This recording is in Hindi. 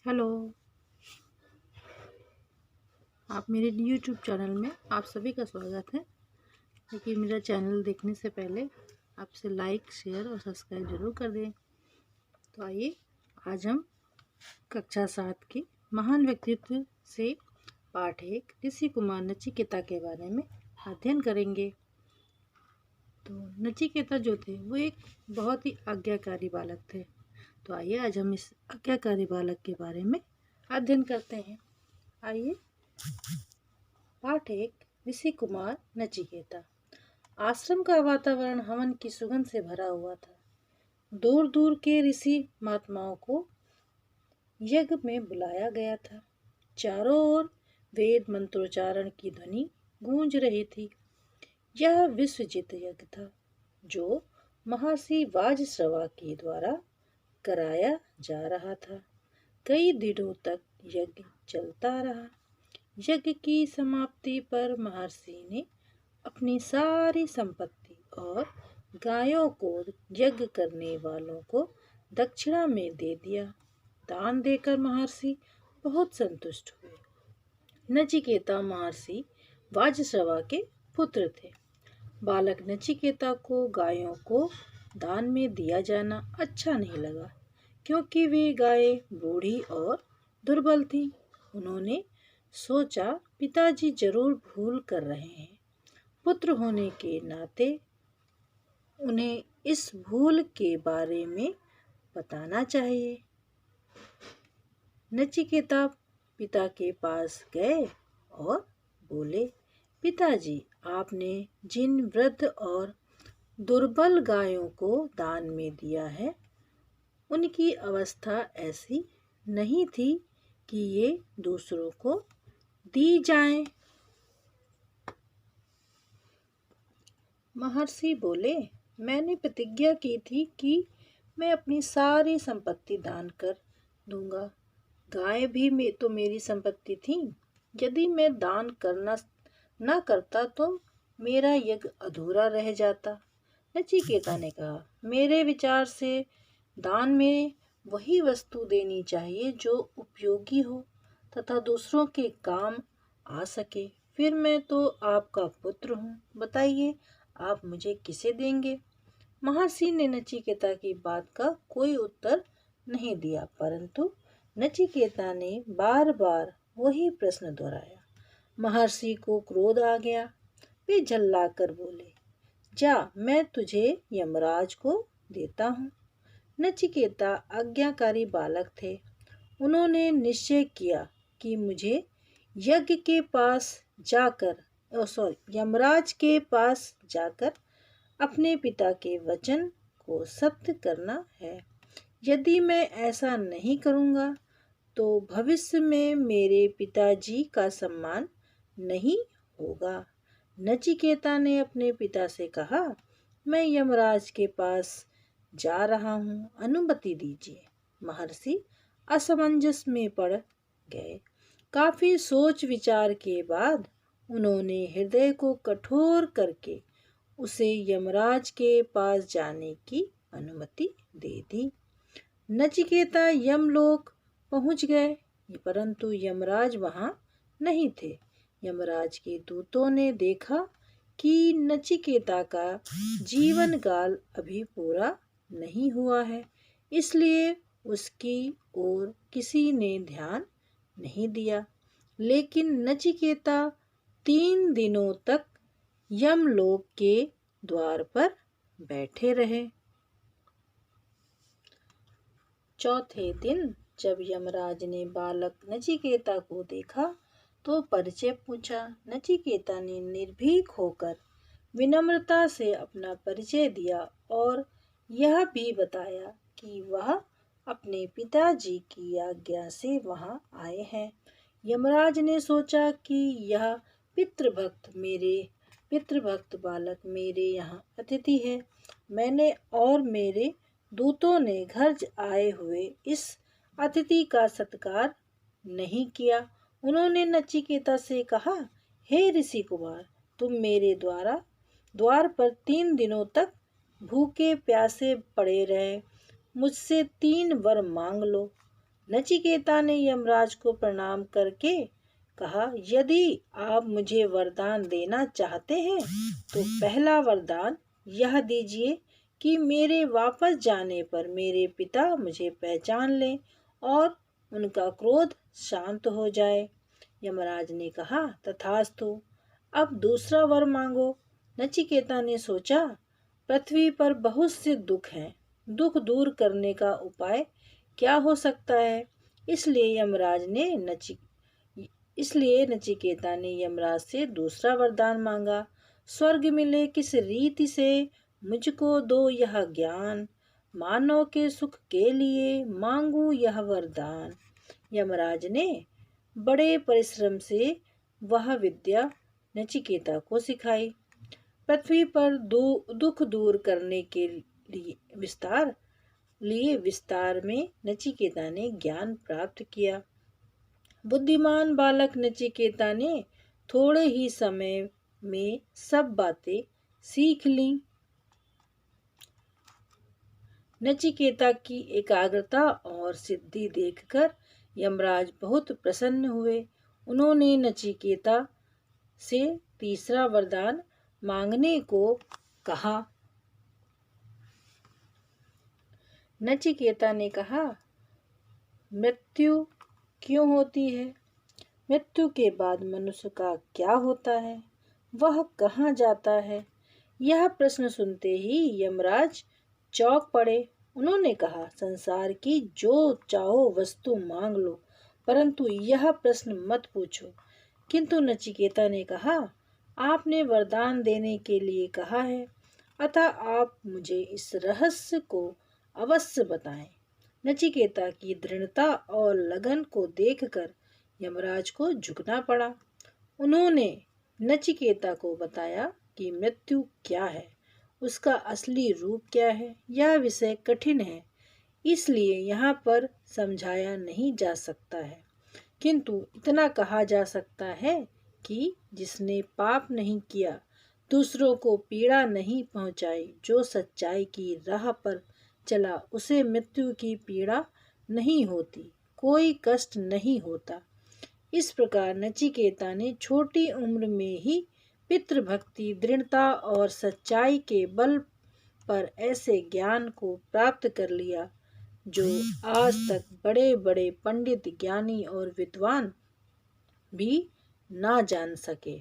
हेलो। आप मेरे यूट्यूब चैनल में आप सभी का स्वागत है। लेकिन मेरा चैनल देखने से पहले आपसे लाइक, शेयर और सब्सक्राइब जरूर कर दें। तो आइए आज हम कक्षा 7 की महान व्यक्तित्व से पाठ 1 ऋषि कुमार नचिकेता के बारे में अध्ययन करेंगे। तो नचिकेता जो थे वो एक बहुत ही आज्ञाकारी बालक थे। तो आइए आज हम इस आज्ञाकारी बालक के बारे में अध्ययन करते हैं। आइए पाठ 1 ऋषि कुमार नचिकेता। आश्रम का वातावरण हवन की सुगंध से भरा हुआ था। दूर दूर के ऋषि महात्माओं को यज्ञ में बुलाया गया था। चारों ओर वेद मंत्रोच्चारण की ध्वनि गूंज रही थी। यह विश्वजित यज्ञ था जो महर्षि वाजश्रवा के द्वारा कराया जा रहा था। कई दिनों तक यज्ञ चलता रहा। यज्ञ की समाप्ति पर महर्षि ने अपनी सारी संपत्ति और गायों को यज्ञ करने वालों को दक्षिणा में दे दिया। दान देकर महर्षि बहुत संतुष्ट हुए। नचिकेता महर्षि वाजश्रवा के पुत्र थे। बालक नचिकेता को गायों को दान में दिया जाना अच्छा नहीं लगा, क्योंकि वे गायें बूढ़ी और दुर्बल थीं। उन्होंने सोचा, पिताजी जरूर भूल कर रहे हैं। पुत्र होने के नाते उन्हें इस भूल के बारे में बताना चाहिए। नचिकेता पिता के पास गए और बोले, पिताजी, आपने जिन वृद्ध और दुर्बल गायों को दान में दिया है, उनकी अवस्था ऐसी नहीं थी कि ये दूसरों को दी जाएं। महर्षि बोले, मैंने प्रतिज्ञा की थी कि मैं अपनी सारी संपत्ति दान कर दूंगा। गाय भी मेरी संपत्ति थी। यदि मैं दान करना ना करता तो मेरा यज्ञ अधूरा रह जाता। नचिकेता ने कहा, मेरे विचार से दान में वही वस्तु देनी चाहिए जो उपयोगी हो तथा दूसरों के काम आ सके। फिर मैं तो आपका पुत्र हूँ, बताइए आप मुझे किसे देंगे? महर्षि ने नचिकेता की बात का कोई उत्तर नहीं दिया, परंतु नचिकेता ने बार बार वही प्रश्न दोहराया। महर्षि को क्रोध आ गया। वे झल्लाकर बोले, जा, मैं तुझे यमराज को देता हूँ। नचिकेता आज्ञाकारी बालक थे। उन्होंने निश्चय किया कि मुझे यज्ञ के पास जाकर यमराज के पास जाकर अपने पिता के वचन को सत्य करना है। यदि मैं ऐसा नहीं करूँगा तो भविष्य में मेरे पिताजी का सम्मान नहीं होगा। नचिकेता ने अपने पिता से कहा, मैं यमराज के पास जा रहा हूँ, अनुमति दीजिए। महर्षि असमंजस में पड़ गए। काफी सोच विचार के बाद उन्होंने हृदय को कठोर करके उसे यमराज के पास जाने की अनुमति दे दी। नचिकेता यमलोक पहुंच गए, परंतु यमराज वहां नहीं थे। यमराज के दूतों ने देखा कि नचिकेता का जीवन काल अभी पूरा नहीं हुआ है, इसलिए उसकी ओर किसी ने ध्यान नहीं दिया। लेकिन नचिकेता 3 दिनों तक यमलोक के द्वार पर बैठे रहे। चौथे दिन जब यमराज ने बालक नचिकेता को देखा तो परिचय पूछा। नचिकेता ने निर्भीक होकर विनम्रता से अपना परिचय दिया और यह भी बताया कि वह अपने पिताजी की आज्ञा से वहां आए हैं। यमराज ने सोचा कि यह पितृभक्त बालक मेरे यहाँ अतिथि है। मैंने और मेरे दूतों ने घर आए हुए इस अतिथि का सत्कार नहीं किया। उन्होंने नचिकेता से कहा, हे ऋषि कुमार, तुम मेरे द्वार पर 3 दिनों तक भूखे प्यासे पड़े रहे। मुझसे 3 वर मांग लो। नचिकेता ने यमराज को प्रणाम करके कहा, यदि आप मुझे वरदान देना चाहते हैं तो पहला वरदान यह दीजिए कि मेरे वापस जाने पर मेरे पिता मुझे पहचान लें और उनका क्रोध शांत हो जाए। यमराज ने कहा, तथास्तु। अब दूसरा वर मांगो। नचिकेता ने सोचा, पृथ्वी पर बहुत से दुख हैं, दुख दूर करने का उपाय क्या हो सकता है? इसलिए नचिकेता ने यमराज से दूसरा वरदान मांगा। स्वर्ग मिले किस रीति से मुझको दो यह ज्ञान, मानव के सुख के लिए मांगू यह वरदान। यमराज ने बड़े परिश्रम से वह विद्या नचिकेता को सिखाई। पृथ्वी पर दुख दूर करने के विस्तार में नचिकेता ने ज्ञान प्राप्त किया। बुद्धिमान बालक नचिकेता ने थोड़े ही समय में सब बातें सीख लीं। नचिकेता की एकाग्रता और सिद्धि देखकर यमराज बहुत प्रसन्न हुए। उन्होंने नचिकेता से तीसरा वरदान मांगने को कहा। नचिकेता ने कहा, मृत्यु क्यों होती है? मृत्यु के बाद मनुष्य का क्या होता है? वह कहाँ जाता है? यह प्रश्न सुनते ही यमराज चौंक पड़े। उन्होंने कहा, संसार की जो चाहो वस्तु मांग लो, परंतु यह प्रश्न मत पूछो। किंतु नचिकेता ने कहा, आपने वरदान देने के लिए कहा है, अतः आप मुझे इस रहस्य को अवश्य बताएं। नचिकेता की दृढ़ता और लगन को देखकर यमराज को झुकना पड़ा। उन्होंने नचिकेता को बताया कि मृत्यु क्या है, उसका असली रूप क्या है। यह विषय कठिन है, इसलिए यहाँ पर समझाया नहीं जा सकता है, किंतु इतना कहा जा सकता है कि जिसने पाप नहीं किया, दूसरों को पीड़ा नहीं पहुंचाई, जो सच्चाई की राह पर चला, उसे मृत्यु की पीड़ा नहीं होती, कोई कष्ट नहीं होता। इस प्रकार नचिकेता ने छोटी उम्र में ही पितृभक्ति, दृढ़ता और सच्चाई के बल पर ऐसे ज्ञान को प्राप्त कर लिया जो आज तक बड़े बड़े पंडित, ज्ञानी और विद्वान भी ना जान सके।